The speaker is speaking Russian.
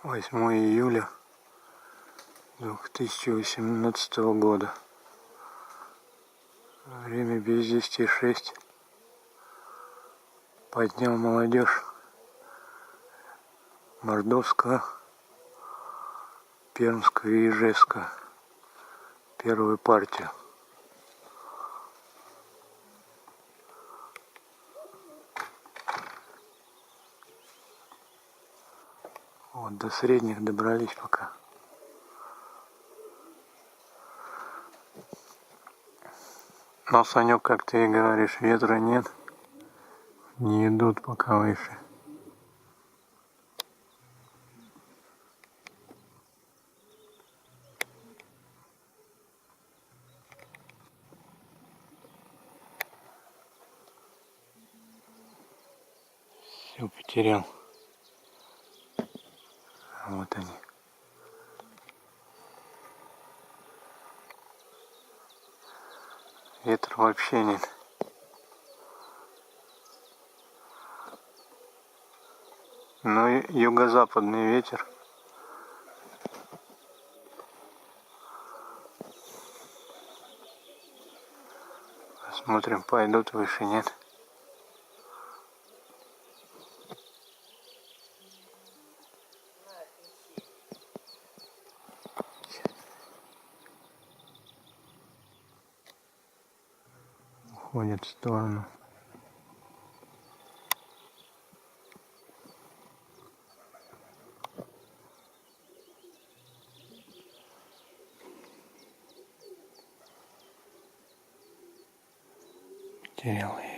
8 июля 2018 года. Время без 10:06. Поднял молодежь Мордовского, Пермского и Ижевска. Первую партию. Вот до средних добрались пока. Но, Санек, как ты и говоришь, ветра нет. Не идут пока выше. Все потерял. Вот они. Ветра вообще нет. Но юго-западный ветер. Посмотрим, пойдут выше, нет. Уходит в сторону. Потерял я.